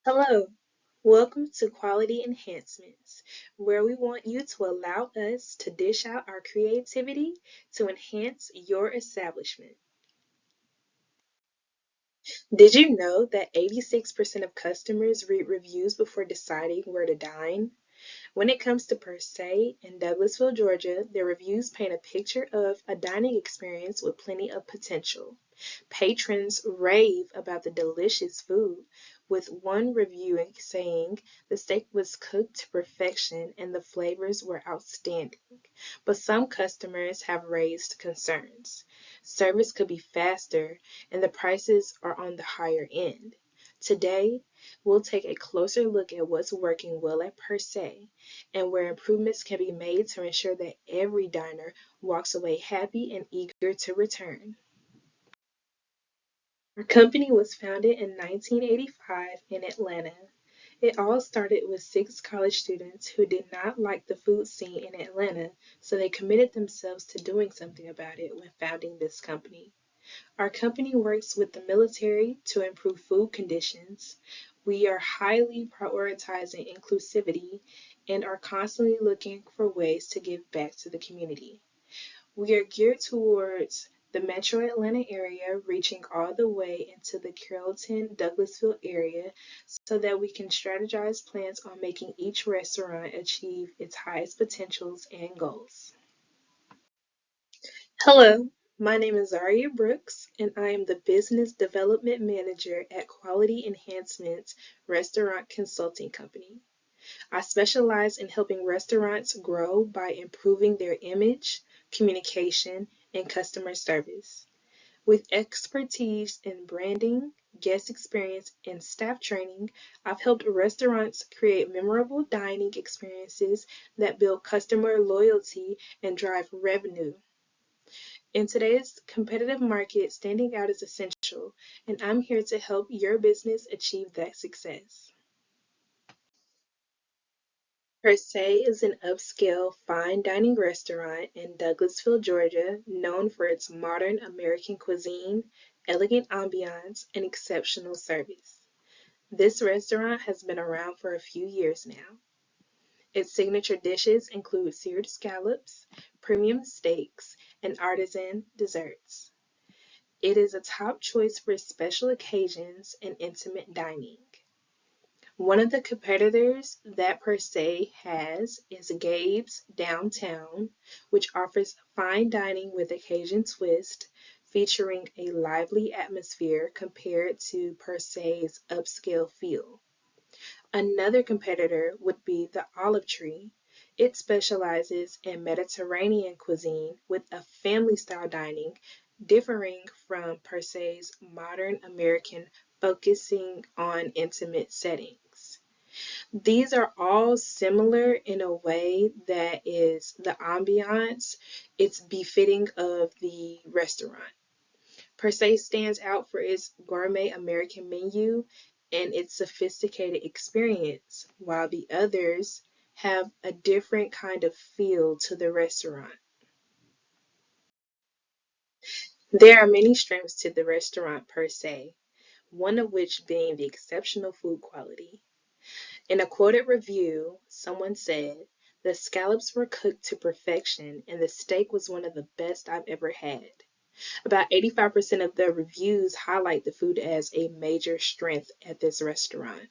Hello, welcome to Quality Enhancements, where we want you to allow us to dish out our creativity to enhance your establishment. Did you know that 86% of customers read reviews before deciding where to dine? When it comes to Per Se in Douglasville, Georgia, their reviews paint a picture of a dining experience with plenty of potential. Patrons rave about the delicious food, with one review saying the steak was cooked to perfection and the flavors were outstanding. But some customers have raised concerns. Service could be faster and the prices are on the higher end. Today, we'll take a closer look at what's working well at Per Se and where improvements can be made to ensure that every diner walks away happy and eager to return. Our company was founded in 1985 in Atlanta. It all started with six college students who did not like the food scene in Atlanta, so they committed themselves to doing something about it when founding this company. Our company works with the military to improve food conditions. We are highly prioritizing inclusivity and are constantly looking for ways to give back to the community. We are geared towards the metro Atlanta area, reaching all the way into the Carrollton, Douglasville area so that we can strategize plans on making each restaurant achieve its highest potentials and goals. Hello, my name is Zaria Brooks, and I am the Business Development Manager at Quality Enhancements Restaurant Consulting Company. I specialize in helping restaurants grow by improving their image, communication, and customer service. With expertise in branding, guest experience, and staff training, I've helped restaurants create memorable dining experiences that build customer loyalty and drive revenue. In today's competitive market, standing out is essential, and I'm here to help your business achieve that success. Per Se is an upscale fine dining restaurant in Douglasville, Georgia, known for its modern American cuisine, elegant ambiance, and exceptional service. This restaurant has been around for a few years now. Its signature dishes include seared scallops, premium steaks, and artisan desserts. It is a top choice for special occasions and intimate dining. One of the competitors that Per Se has is Gabe's Downtown, which offers fine dining with a Cajun twist, featuring a lively atmosphere compared to Per Se's upscale feel. Another competitor would be the Olive Tree. It specializes in Mediterranean cuisine with a family style dining, differing from Per Se's modern American, focusing on intimate settings. These are all similar in a way that is the ambiance, it's befitting of the restaurant. Per Se stands out for its gourmet American menu and its sophisticated experience, while the others have a different kind of feel to the restaurant. There are many strengths to the restaurant Per Se, one of which being the exceptional food quality. In a quoted review, someone said, "The scallops were cooked to perfection and the steak was one of the best I've ever had." About 85% of the reviews highlight the food as a major strength at this restaurant.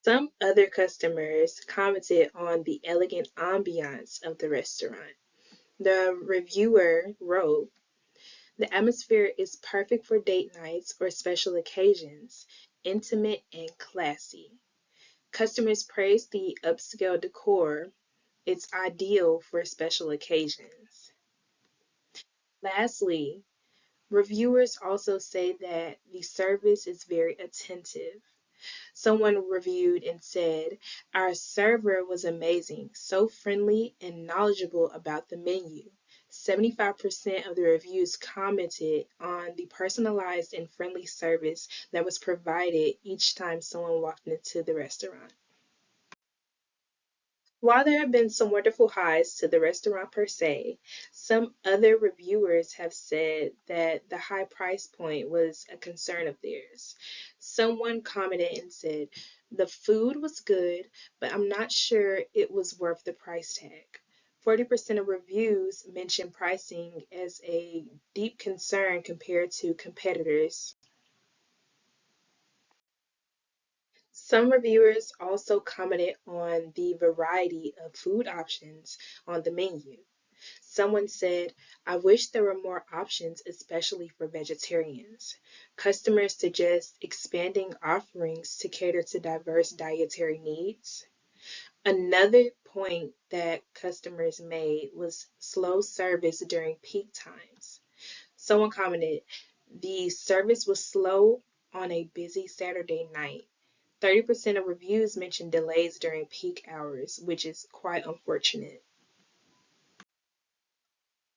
Some other customers commented on the elegant ambiance of the restaurant. The reviewer wrote, "The atmosphere is perfect for date nights or special occasions, intimate and classy." Customers praise the upscale decor. It's ideal for special occasions. Lastly, reviewers also say that the service is very attentive. Someone reviewed and said, "Our server was amazing, so friendly and knowledgeable about the menu." 75% of the reviews commented on the personalized and friendly service that was provided each time someone walked into the restaurant. While there have been some wonderful highs to the restaurant per se, some other reviewers have said that the high price point was a concern of theirs. Someone commented and said, "The food was good, but I'm not sure it was worth the price tag." 40% of reviews mention pricing as a deep concern compared to competitors. Some reviewers also commented on the variety of food options on the menu. Someone said, "I wish there were more options, especially for vegetarians." Customers suggest expanding offerings to cater to diverse dietary needs. Another point that customers made was slow service during peak times. Someone commented, "The service was slow on a busy Saturday night." 30% of reviews mentioned delays during peak hours, which is quite unfortunate.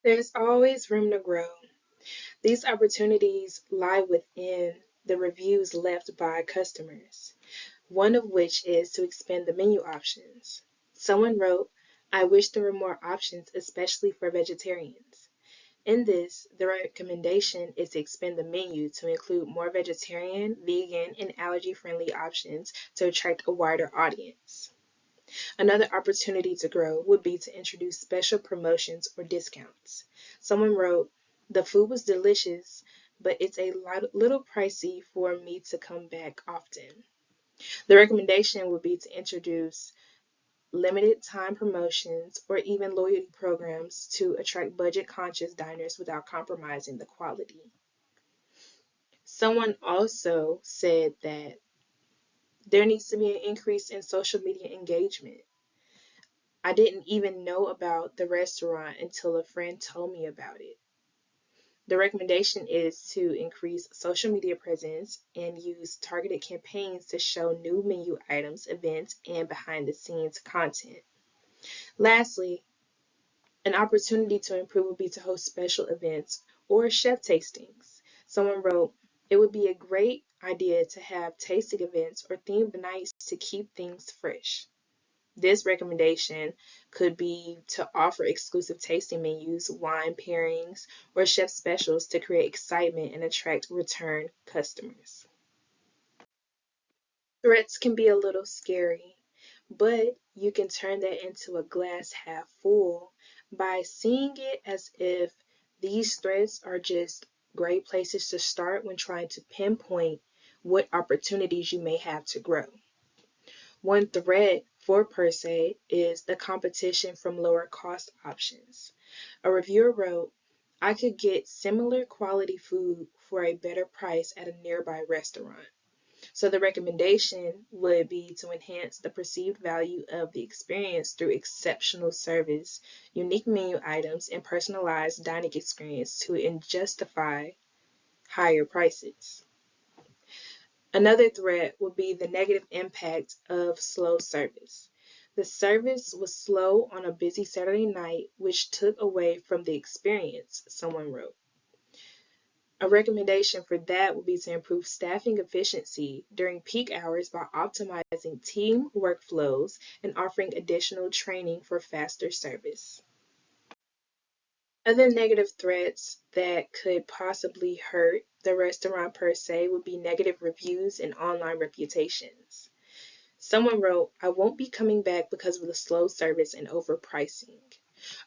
There's always room to grow. These opportunities lie within the reviews left by customers, one of which is to expand the menu options. Someone wrote, "I wish there were more options, especially for vegetarians." In this, the recommendation is to expand the menu to include more vegetarian, vegan, and allergy-friendly options to attract a wider audience. Another opportunity to grow would be to introduce special promotions or discounts. Someone wrote, "The food was delicious, but it's a little pricey for me to come back often." The recommendation would be to introduce limited time promotions or even loyalty programs to attract budget conscious diners without compromising the quality. Someone also said that there needs to be an increase in social media engagement. "I didn't even know about the restaurant until a friend told me about it." The recommendation is to increase social media presence and use targeted campaigns to show new menu items, events, and behind the scenes content. Lastly, an opportunity to improve would be to host special events or chef tastings. Someone wrote, "It would be a great idea to have tasting events or themed nights to keep things fresh." This recommendation could be to offer exclusive tasting menus, wine pairings, or chef specials to create excitement and attract return customers. Threats can be a little scary, but you can turn that into a glass half full by seeing it as if these threats are just great places to start when trying to pinpoint what opportunities you may have to grow. One threat for per se is the competition from lower cost options. A reviewer wrote, "I could get similar quality food for a better price at a nearby restaurant." So the recommendation would be to enhance the perceived value of the experience through exceptional service, unique menu items, and personalized dining experience to justify higher prices. Another threat would be the negative impact of slow service. The service was slow on a busy Saturday night, which took away from the experience, someone wrote. A recommendation for that would be to improve staffing efficiency during peak hours by optimizing team workflows and offering additional training for faster service. Other negative threats that could possibly hurt the restaurant per se would be negative reviews and online reputations. Someone wrote, "I won't be coming back because of the slow service and overpricing."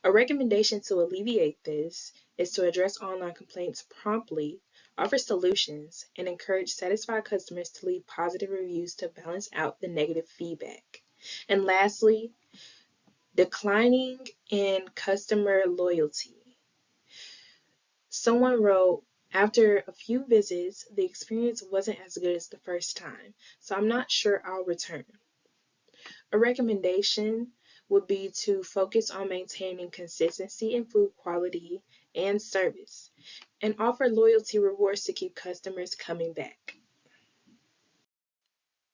A recommendation to alleviate this is to address online complaints promptly, offer solutions, and encourage satisfied customers to leave positive reviews to balance out the negative feedback. And lastly, declining in customer loyalty. Someone wrote, "After a few visits, the experience wasn't as good as the first time, so I'm not sure I'll return." A recommendation would be to focus on maintaining consistency in food quality and service, and offer loyalty rewards to keep customers coming back.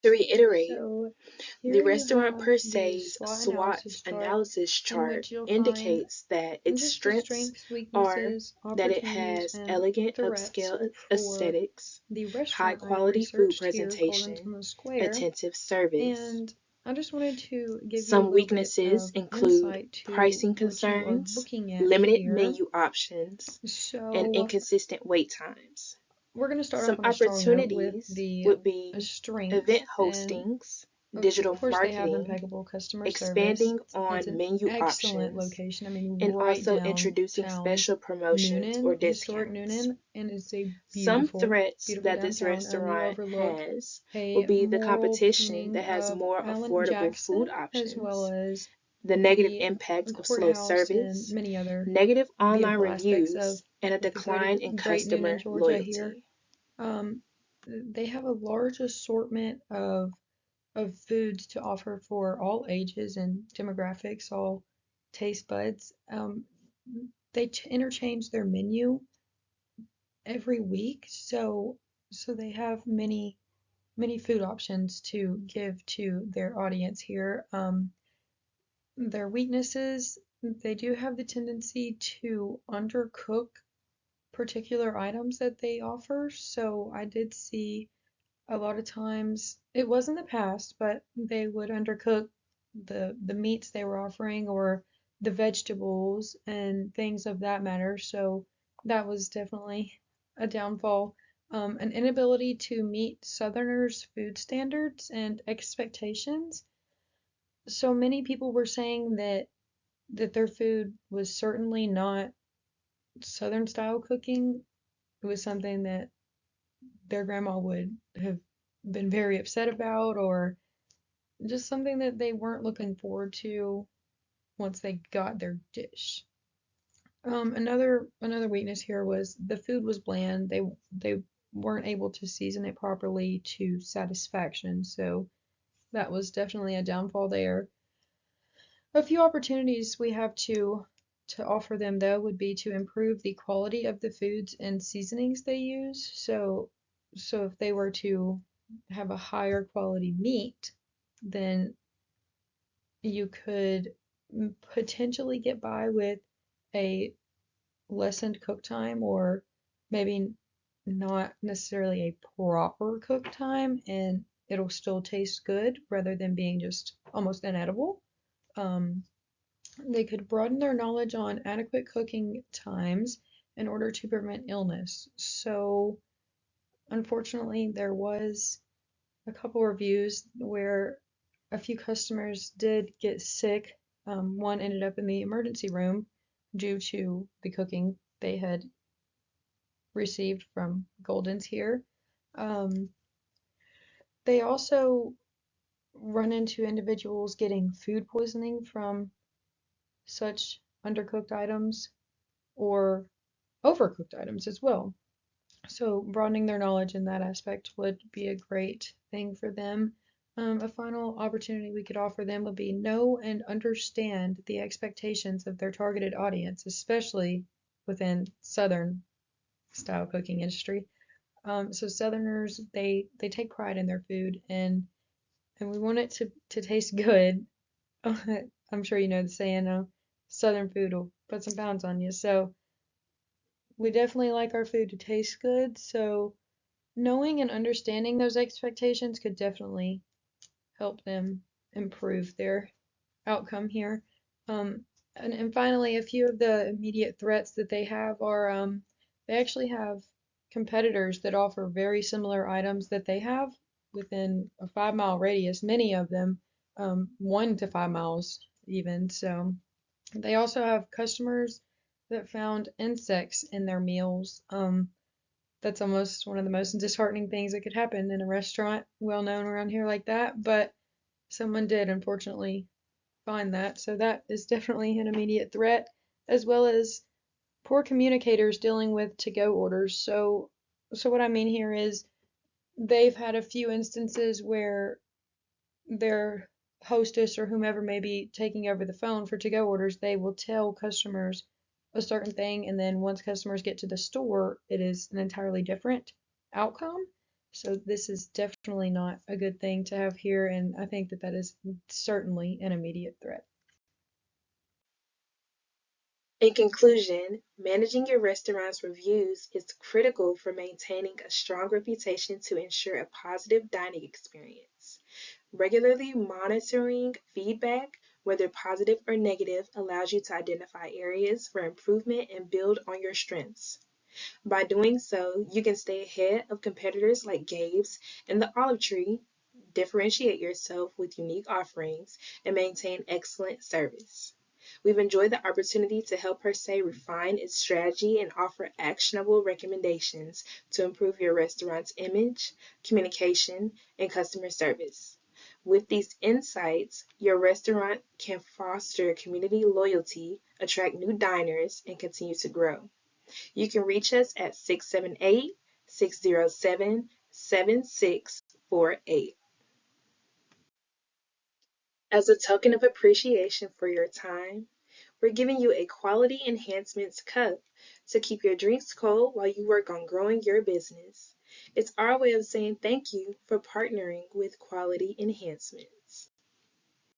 To reiterate, So the here you restaurant have per the se's SWOT SWOT analysis analysis chart in chart which you'll find indicates that not its just the strengths strengths, are weaknesses, that it opportunities, has and elegant threats upscale for aesthetics, the high restaurant I quality food researched here called presentation, Antono Square, attentive service, and I just wanted to give you a Some little bit weaknesses of include insight to pricing what you are concerns, looking at limited here. menu options, and So, inconsistent wait times. we're going to start Some off on a strong note with opportunities the would be strengths. event And hostings, of digital course, they have marketing, impeccable customer service. expanding It's on an menu excellent options, location. I mean, and right also introducing downtown special promotions or Noonan, historic discounts. Noonan, and it's a Some beautiful, threats beautiful that this downtown. You restaurant overlook has would a be the mural competition painting that has of more Alan affordable food Jackson, as well options, as the negative the impact of slow courthouse and service, many other negative online beautiful aspects reviews, and a of the decline in great Noonan, customer Georgia here. loyalty. Um, they have a large assortment of foods to offer for all ages and demographics, all taste buds. They interchange their menu every week, so they have many food options to give to their audience here. Their weaknesses, they do have the tendency to undercook particular items that they offer. So I did see a lot of times, it was in the past, but they would undercook the meats they were offering or the vegetables and things of that matter. So that was definitely a downfall. An inability to meet Southerners' food standards and expectations. So many people were saying that their food was certainly not Southern style cooking. It was something that their grandma would have been very upset about, or just something that they weren't looking forward to once they got their dish. Another weakness here was the food was bland. They weren't able to season it properly to satisfaction, so that was definitely a downfall there. A few opportunities we have to offer them though would be to improve the quality of the foods and seasonings they use. So if they were to have a higher quality meat, then you could potentially get by with a lessened cook time, or maybe not necessarily a proper cook time, and it'll still taste good rather than being just almost inedible. Um, they could broaden their knowledge on adequate cooking times in order to prevent illness. So, unfortunately, there was a couple reviews where a few customers did get sick. One ended up in the emergency room due to the cooking they had received from Golden's here. Um, they also run into individuals getting food poisoning from such undercooked items or overcooked items as well. So broadening their knowledge in that aspect would be a great thing for them. A final opportunity we could offer them would be know and understand the expectations of their targeted audience, especially within Southern style cooking industry. So Southerners, they take pride in their food, and we want it to taste good. I'm sure you know the saying, Southern food will put some pounds on you. So we definitely like our food to taste good. So knowing and understanding those expectations could definitely help them improve their outcome here. Um, and finally, a few of the immediate threats that they have are they actually have competitors that offer very similar items that they have within a 5 mile radius, many of them 1 to 5 miles even. So they also have customers that found insects in their meals. That's almost one of the most disheartening things that could happen in a restaurant well known around here like that, but someone did unfortunately find that. So that is definitely an immediate threat, as well as poor communicators dealing with to-go orders. So what I mean here is they've had a few instances where their hostess or whomever may be taking over the phone for to-go orders, they will tell customers a certain thing, and then once customers get to the store, it is an entirely different outcome. So this is definitely not a good thing to have here, and I think that that is certainly an immediate threat. In conclusion, managing your restaurant's reviews is critical for maintaining a strong reputation to ensure a positive dining experience. Regularly monitoring feedback, whether positive or negative, allows you to identify areas for improvement and build on your strengths. By doing so, you can stay ahead of competitors like Gabe's and the Olive Tree, differentiate yourself with unique offerings, and maintain excellent service. We've enjoyed the opportunity to help her say refine its strategy and offer actionable recommendations to improve your restaurant's image, communication, and customer service. With these insights, your restaurant can foster community loyalty, attract new diners, and continue to grow. You can reach us at 678 607 7648. As a token of appreciation for your time, we're giving you a Quality Enhancements cup to keep your drinks cold while you work on growing your business. It's our way of saying thank you for partnering with Quality Enhancements.